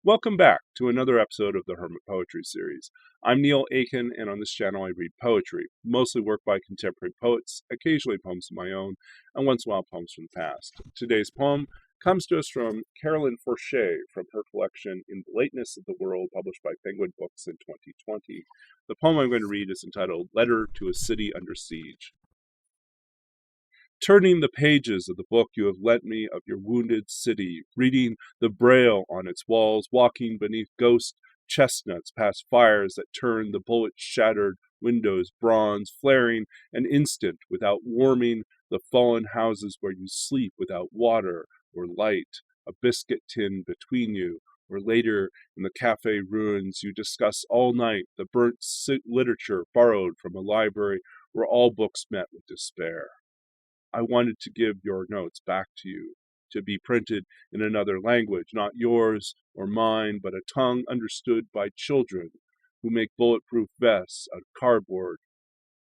Welcome back to another episode of the Hermit Poetry Series. I'm Neil Aitken, and on this channel I read poetry, mostly work by contemporary poets, occasionally poems of my own, and once in a while poems from the past. Today's poem comes to us from Carolyn Forché from her collection In the Lateness of the World, published by Penguin Books in 2020. The poem I'm going to read is entitled Letter to a City Under Siege. Turning the pages of the book you have lent me of your wounded city, reading the braille on its walls, walking beneath ghost chestnuts past fires that turn the bullet-shattered windows bronze, flaring an instant without warming the fallen houses where you sleep without water or light, a biscuit tin between you, or later in the cafe ruins you discuss all night the burnt literature borrowed from a library where all books met with despair. I wanted to give your notes back to you, to be printed in another language, not yours or mine, but a tongue understood by children who make bulletproof vests out of cardboard.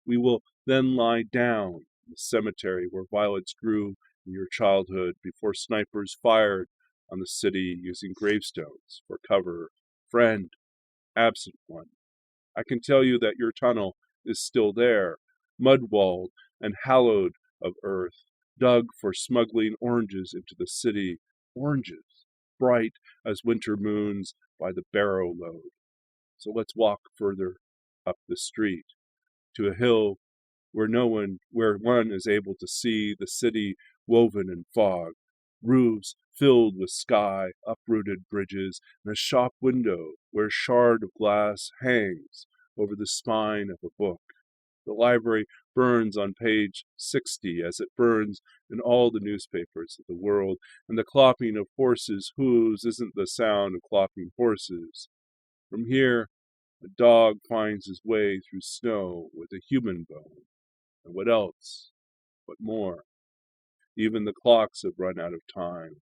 We will then lie down in the cemetery where violets grew in your childhood before snipers fired on the city using gravestones for cover. Friend, absent one, I can tell you that your tunnel is still there, mud-walled and hallowed of earth, dug for smuggling oranges into the city, oranges, bright as winter moons by the barrow load. So let's walk further up the street, to a hill where one is able to see the city woven in fog, roofs filled with sky, uprooted bridges, and a shop window where a shard of glass hangs over the spine of a book. The library burns on page 60 as it burns in all the newspapers of the world, and the clopping of horses' hooves isn't the sound of clopping horses. From here, a dog finds his way through snow with a human bone. And what else? What more? Even the clocks have run out of time.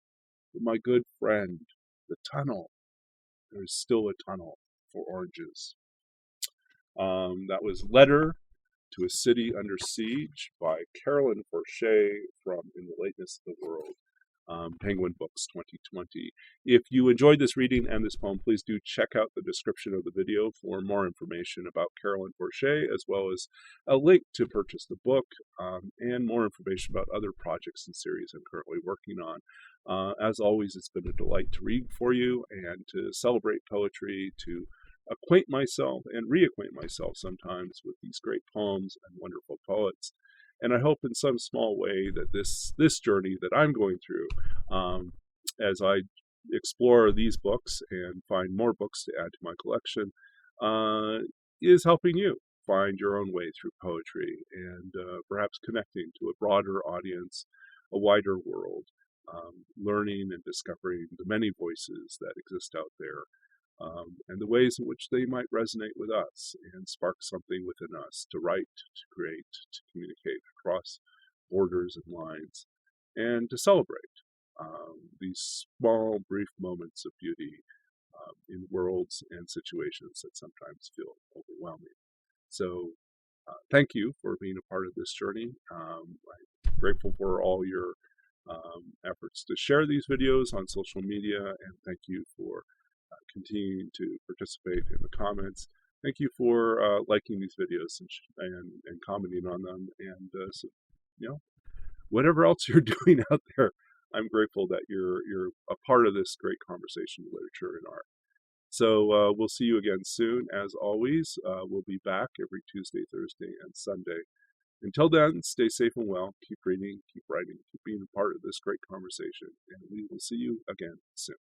But my good friend, the tunnel, there is still a tunnel for oranges. That was Letter to a City Under Siege by Carolyn Forché from In the Lateness of the World, Penguin Books 2020. If you enjoyed this reading and this poem, please do check out the description of the video for more information about Carolyn Forché, as well as a link to purchase the book and more information about other projects and series I'm currently working on. As always, it's been a delight to read for you and to celebrate poetry, to acquaint myself and reacquaint myself sometimes with these great poems and wonderful poets. And I hope in some small way that this journey that I'm going through, as I explore these books and find more books to add to my collection, is helping you find your own way through poetry and perhaps connecting to a broader audience, a wider world, learning and discovering the many voices that exist out there. And the ways in which they might resonate with us and spark something within us to write, to create, to communicate across borders and lines, and to celebrate these small, brief moments of beauty in worlds and situations that sometimes feel overwhelming. So thank you for being a part of this journey. I'm grateful for all your efforts to share these videos on social media, and thank you for continuing to participate in the comments. Thank you for liking these videos and commenting on them, and so, whatever else you're doing out there, I'm grateful that you're a part of this great conversation of literature and art. So we'll see you again soon. As always, we'll be back every Tuesday, Thursday, and Sunday. Until then, stay safe and well. Keep reading, keep writing, keep being a part of this great conversation, and we will see you again soon.